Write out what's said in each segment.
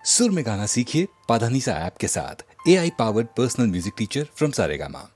सुर में गाना सीखिए पाधानीसा ऐप के साथ। AI powered personal music teacher from Saregama.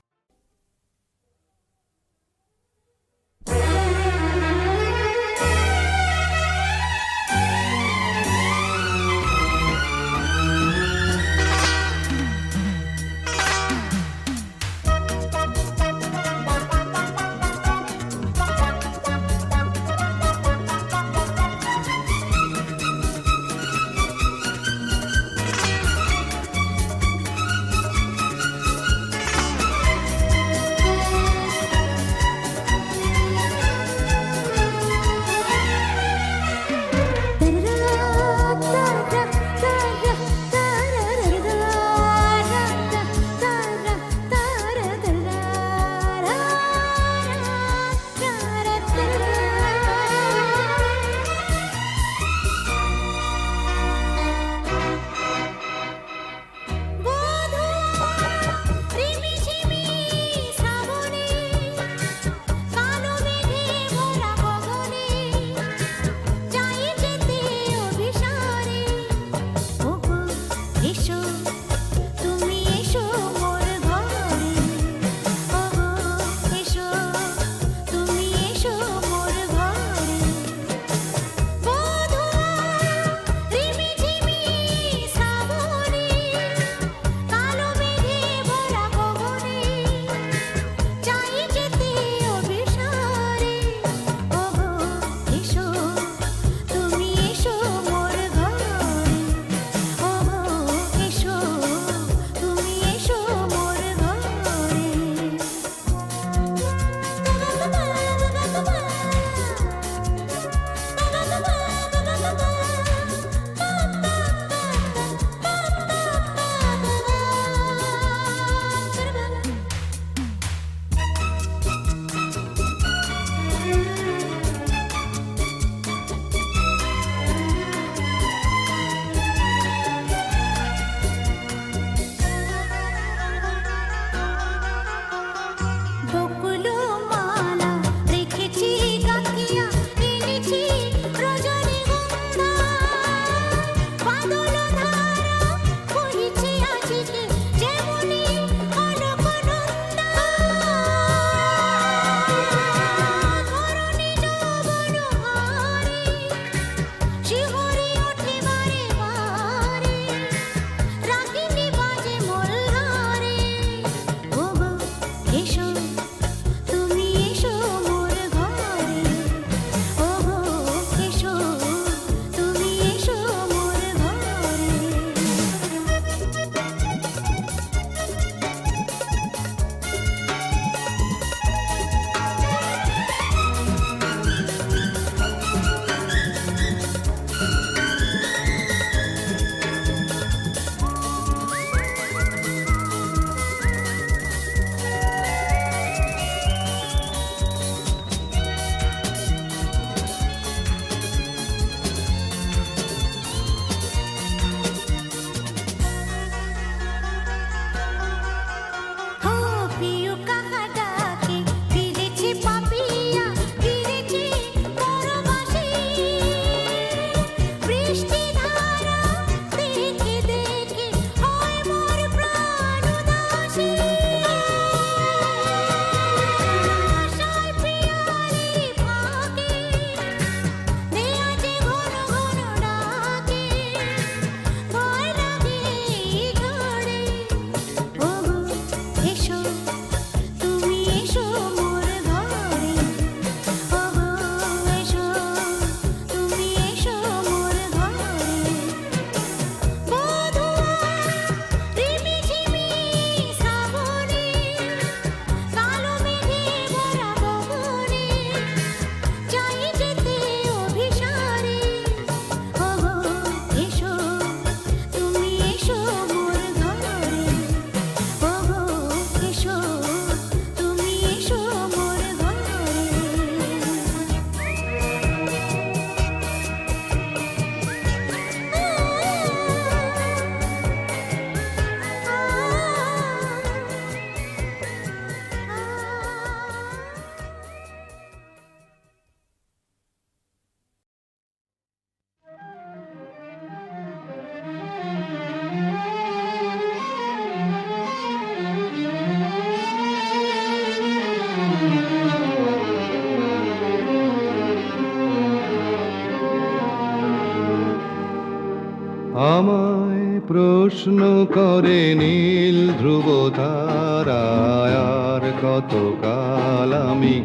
আমায় প্রশ্ন করে নীল ধ্রুব তারায়, আর কতকাল আমি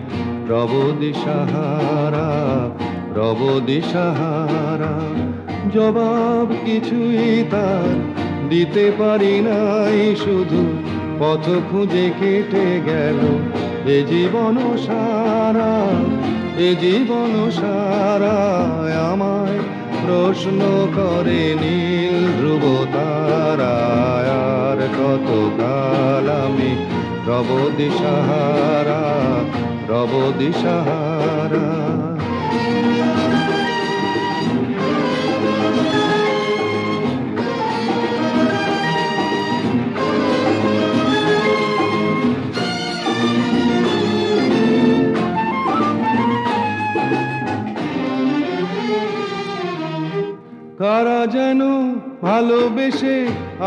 রব দিশাহারা, রব দিশাহারা। জবাব কিছুই তার দিতে পারি নাই, শুধু পথ খুঁজে কেটে গেল এ জীবন সারা, এ জীবন সারা। আমায় প্রশ্ন করে নীল ধ্রুব তারায়, আর কতকাল আমি রব দিশাহারা, রব দিশাহারা। কারা যেন ভালোবেসে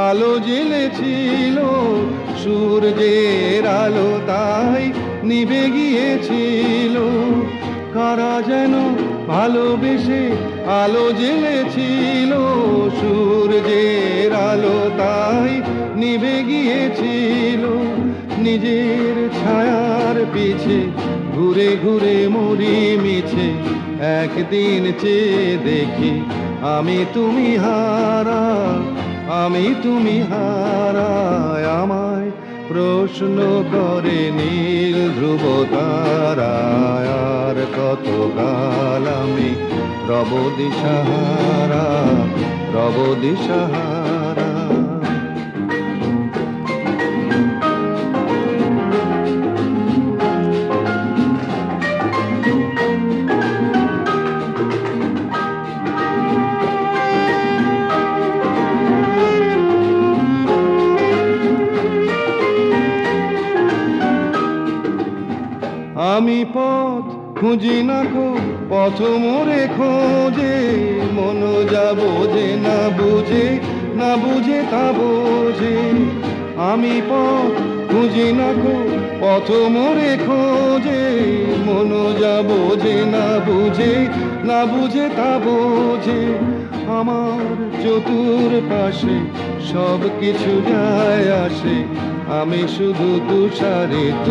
আলো জ্বেলেছিল, সূর্যের আলো তাই নিভে গিয়েছিল। কারা যেন ভালোবেসে আলো জ্বেলেছিল, সূর্যের আলো তাই নিভে গিয়েছিল। নিজের ছায়ার পিছে ঘুরে ঘুরে মরি মিছে, একদিন চেয়ে দেখি আমি তুমি হারা, আমি তুমি হারা। আমায় প্রশ্ন করে নীল ধ্রুব তারায়, আর কতকাল আমি রব দিশাহারা, রব দিশাহারা। আমি পথ খুঁজি না কো, পথ মোরে খোঁজে, মন যা বোঝে না বুঝে, না বুঝে তা বোঝে। আমি পথ খুঁজি না কো, পথ মোরে খোঁজে, মন যা বোঝে না বুঝে, না বুঝে তা বোঝে। আমার চতুর পাশে সব কিছু যায় আসে, আমি শুধু তুষারিত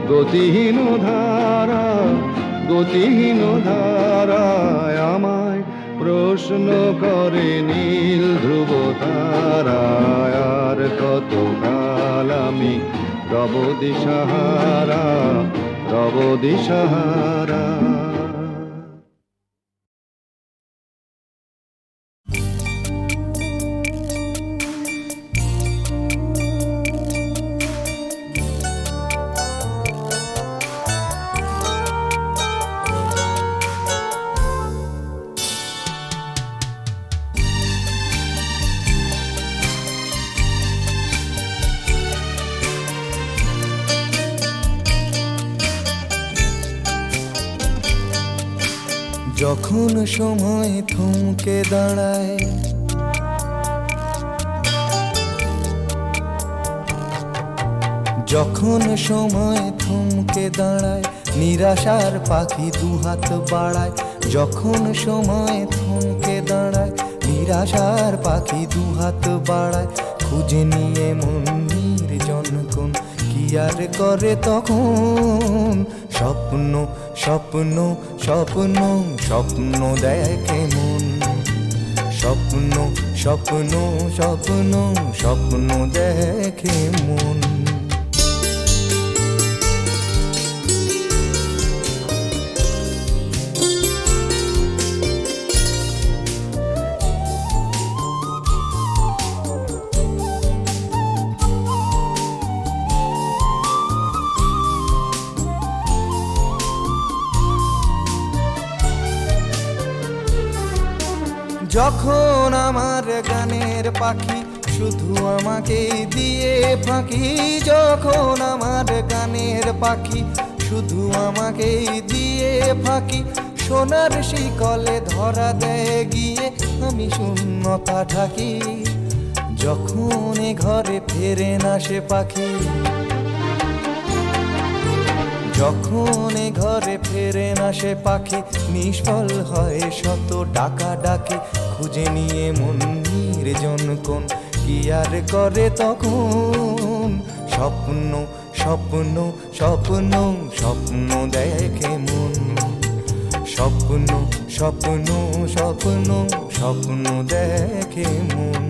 গতিহীন ধারা, গতিহীন ধারায়। আমায় প্রশ্ন করে নীল ধ্রুব তারায়, আর কতকাল আমি রব দিশাহারা, রব দিশাহারা। যখন সময় থমকে দাঁড়ায়, যখন সময় থমকে দাঁড়ায়, নিরাশার পাখি দুহাত বাড়ায়। যখন সময় থমকে দাঁড়ায়, নিরাশার পাখি দুহাত বাড়ায়। খুঁজে নিয়ে মন নির্জন কোন কি আর করে তখন। স্বপ্ন স্বপ্ন স্বপ্ন স্বপ্ন দেখে মন, স্বপ্ন স্বপ্ন স্বপ্ন স্বপ্ন দেখে মন। যখন আমার গানের পাখি শুধু আমাকে দিয়ে ফাঁকি, যখন আমার গানের পাখি শুধু আমাকে দিয়ে ফাঁকি। সোনার শিকলে ধরা দেয় গিয়ে আমি শূন্যতা ঢাকি। যখন এ ঘরে ফেরে না সে পাখি, যখন এ ঘরে ফেরে না সে পাখি, নিষ্ফল হয় শত ডাকা ডাকি। খুঁজে নিয়ে মন কোন কি আর করে তখন স্বপ্ন স্বপ্ন স্বপ্ন স্বপ্ন দেখে মন স্বপ্ন স্বপ্ন স্বপ্ন স্বপ্ন দেখে মন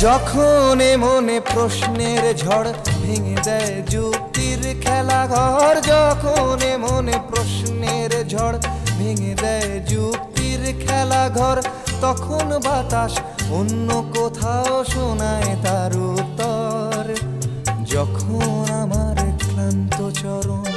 যখন মনে প্রশ্নের ঝড় ভেঙে দেয় যুক্তির খেলাঘর যখন মনে প্রশ্নের ঝড় ভেঙে দেয় যুক্তির খেলাঘর তখন বাতাস অন্য কোথাও শোনায় তার উত্তর যখন আমার ক্লান্ত চরণ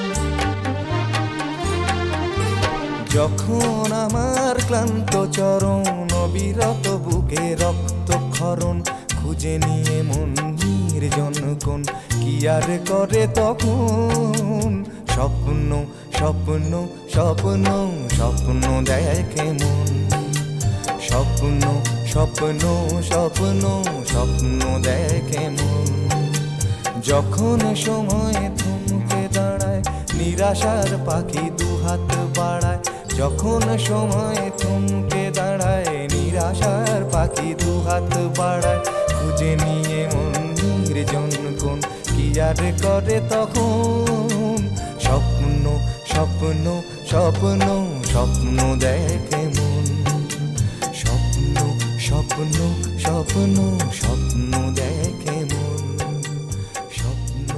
যখন আমার ক্লান্ত চরণ অবিরত বুকে রক্তক্ষরণ খুঁজে নিয়ে মন নির্জন কোন কি আর করে তখন স্বপ্ন স্বপ্ন স্বপ্ন স্বপ্ন দেখে মন স্বপ্ন স্বপ্ন স্বপ্ন স্বপ্ন দেখে মন যখন সময় থমকে দাঁড়ায় নিরাশার পাখি দুহাত বাড়ায় যখন সময় থমকে দাঁড়ায় নিরাশার পাখি দুহাত বাড়ায় খুঁজে নিয়ে মন নির্জন কোন কি আর করে তখন স্বপ্ন স্বপ্ন স্বপ্ন স্বপ্ন দেখে মন স্বপ্ন স্বপ্ন স্বপ্ন স্বপ্ন দেখে মন স্বপ্ন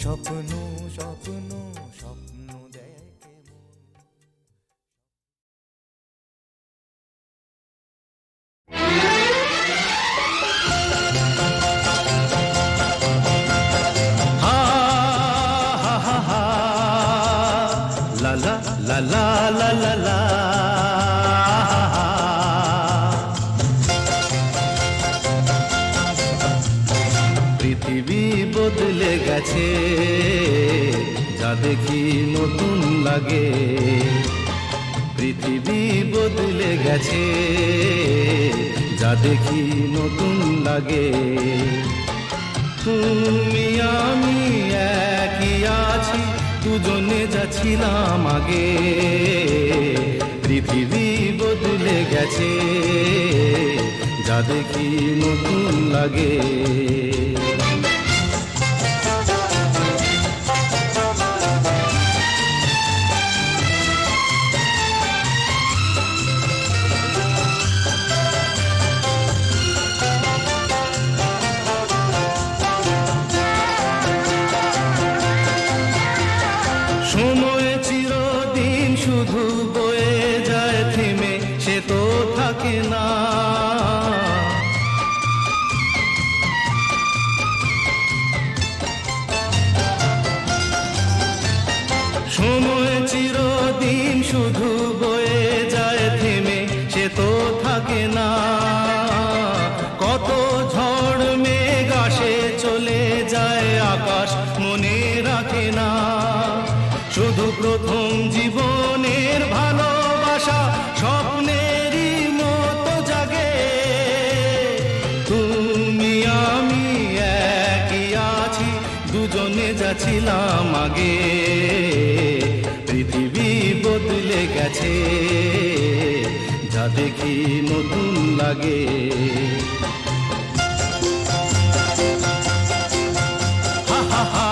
স্বপ্ন স্বপ্ন স্বপ্ন দেখে মন লা লা লা লা লা পৃথিবী বদলে গেছে যা দেখি নতুন লাগে পৃথিবী বদলে গেছে যা দেখি নতুন লাগে তুমি আমি একই আছি দুজনে যাচ্ছিলাম আগে পৃথিবী বদলে গেছে যা দেখি নতুন লাগে সময় চিরদিন শুধু বয়ে যায় থেমে সে তো থাকে না সময় চিরদিন শুধু বয়ে যায় থেমে সে তো থাকে না কত ঝড় মেঘ আসে চলে যায় আকাশ মনে রাখে না শুধু প্রথম জীবনের ভালোবাসা স্বপ্নেরই মতো জাগে তুমি আমি একই আছি দুজনে যাচ্ছিলাম আগে পৃথিবী বদলে গেছে যা দেখি নতুন লাগে হা হা হা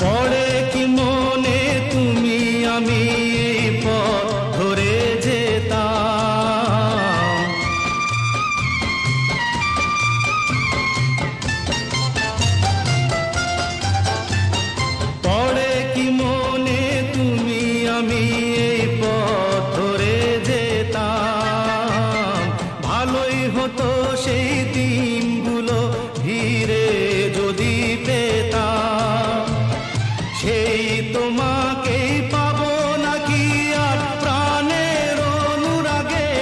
পড়ে কি মনে তুমি আমি এই পথ ধরে যেতাম পড়ে কি সেই তোমাকেই পাবো নাকি আর প্রাণের অনুরাগে।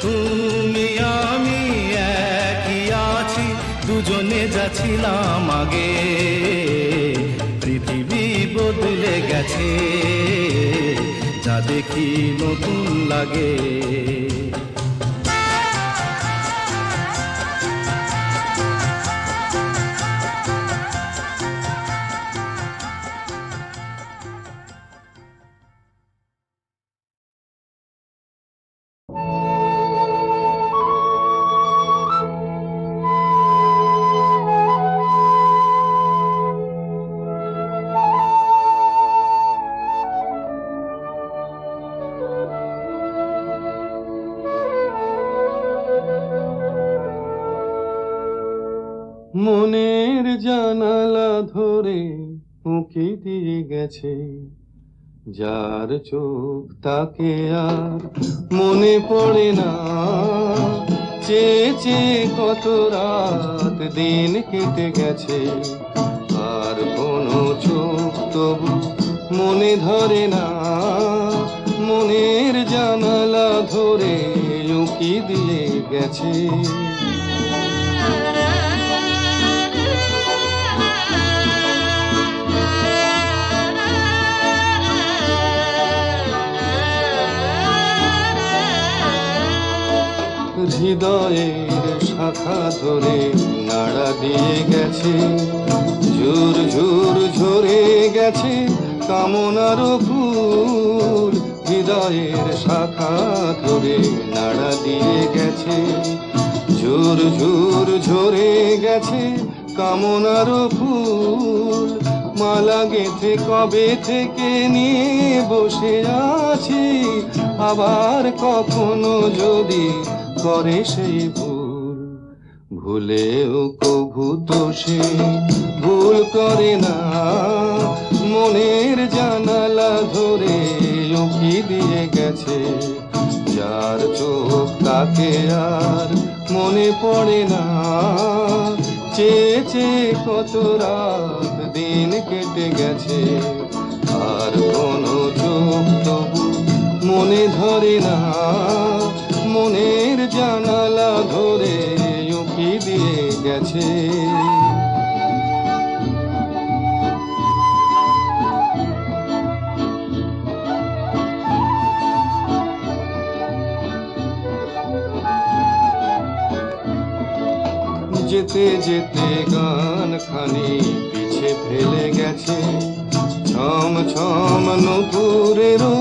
তুমি আমি একই আছি, দুজনে যাচ্ছিলাম আগে। পৃথিবী বদলে গেছে, যা দেখি নতুন লাগে। মনের জানালা ধরে উঁকি দিয়ে গেছে, যার চোখ তাকে আর মনে পড়ে না। চেয়ে চেয়ে কত রাত দিন কেটে গেছে, আর কোনো চোখ তবু মনে ধরে না। মনের জানালা ধরে উঁকি দিয়ে গেছে। হৃদয়ের শাখা ধরে নাড়া দিয়ে গেছে, ঝুর ঝুর ঝরে গেছে কামনার ফুল। হৃদয়ের শাখা ধরে নাড়া দিয়ে গেছে, ঝুর ঝুর ঝরে গেছে কামনার ফুল। মালা গেঁথে কবে থেকে নিয়ে বসে আছি, আবার কখনো যদি করে সেই ভুল। ভুলেও কভু তো সে ভুল করে না, মনের জানালা ধরে উঁকি দিয়ে গেছে। যার চোখ তাকে আর মনে পড়ে না। চেয়ে চেয়ে কত রাত দিন কেটে গেছে, আর কোনো চোখ তবু মনে ধরে না। মনের জানালা ধরে উঁকি দিয়ে গেছে। যেতে যেতে গান খানি পিছে ফেলে গেছে, ছম ছম নূপুরেরও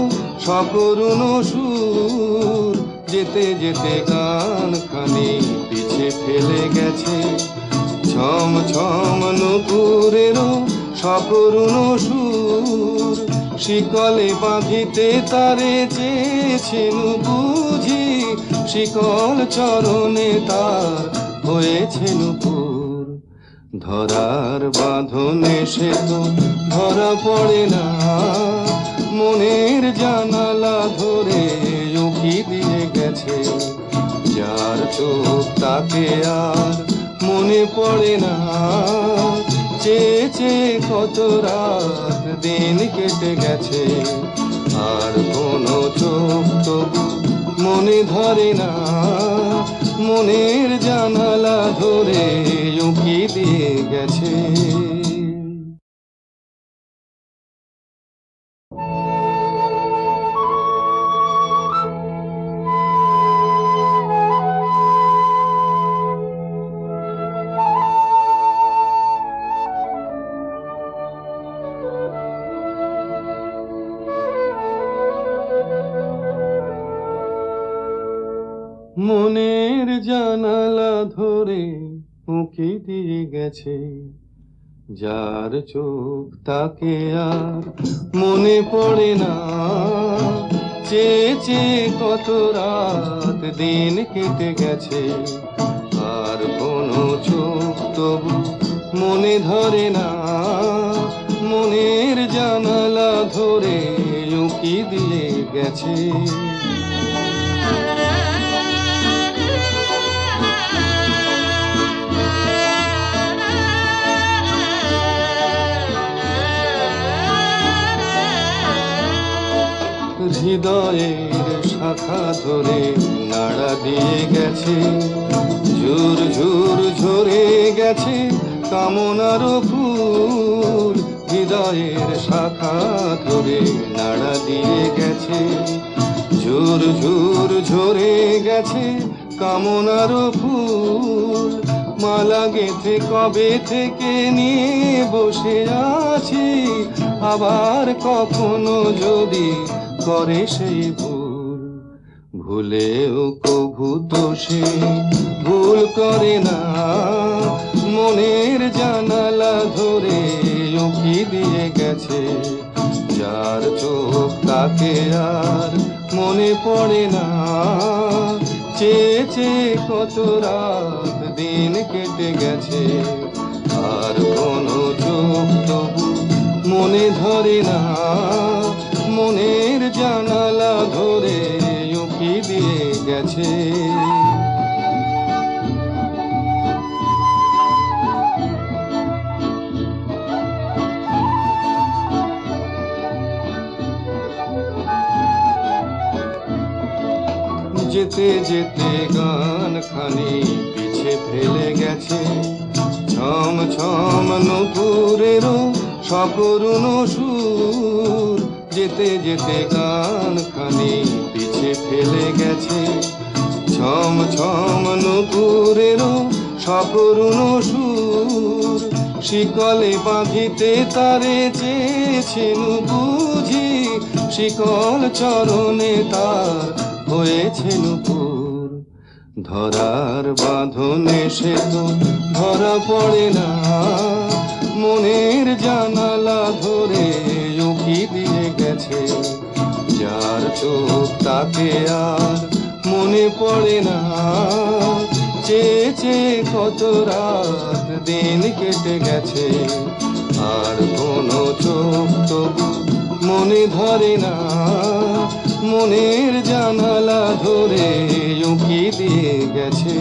সকরুণ সুর। যেতে যেতে গান খানি পিছে ফেলে গেছে, ছম ছম নূপুরেরও সকরুণ সুর। শিকলে বাঁধিতে তারে চেয়েছেন বুঝি, শিকল চরণে তার হয়েছে নূপুর। ধরার বাঁধনে সে তো ধরা পড়ে না, মনের জানালা ধরে উঁকি দিয়ে গেছে। যার চোখ তাকে আর মনে পড়ে না। চেয়ে চেয়ে কত রাত দিন কেটে গেছে, আর কোনো চোখ তবু মনে ধরে না। মনের জানালা ধরে উঁকি দিয়ে গেছে। মনের জানালা ধরে উঁকি দিয়ে গেছে, যার চোখ তাকে আর মনে পড়ে না। চেয়ে চেয়ে কত রাত দিন কেটে গেছে, আর কোনো চোখ তবু মনে ধরে না। মনের জানালা ধরে উঁকি দিয়ে গেছে। হৃদয়ের শাখা ধরে নাড়া দিয়ে গেছে, ঝুর ঝুর ঝরে গেছে কামনার ফুল, হৃদয়ের শাখা ধরে নাড়া দিয়ে গেছে, ঝুর ঝুর ঝরে গেছে কামনার ফুল, মালা গেঁথে কবে থেকে নিয়ে বসে আছি, আবার কখনো যদি করে সেই ভুল, ভুলেও কভু তো সে ভুল করে না, মনের জানালা ধরে উকি দিয়ে গেছে, যার চোখ তাকে আর মনে পড়ে না, চেয়ে চেয়ে কত রাত দিন কেটে গেছে, আর কোনো চোখ তবু মনে ধরে না, মনের জানালা ধরে উকি দিয়ে গেছে। যেতে যেতে গান খানি পিছে ফেলে গেছে, ছম ছম নূপুরেরও সকরুণ সুর, যেতে যেতে গান খানি পিছে ফেলে গেছে, ছম ছম নূপুরেরও সকরুণ সুর, শিকলে বাঁধিতে তারে চেয়েছেন বুঝি, শিকল চরণে তার হয়েছে নূপুর, ধরার বাঁধনে সে তো ধরা পড়ে না, মনের জানালা ধরে উকি দিয়ে গেছে, যার চোখ তাকে আর মনে পড়ে না, চেয়ে চেয়ে কত রাত দিন কেটে গেছে, আর কোনো চোখ তবু মনে ধরে না, মনের জানালা ধরে উকি দিয়ে গেছে।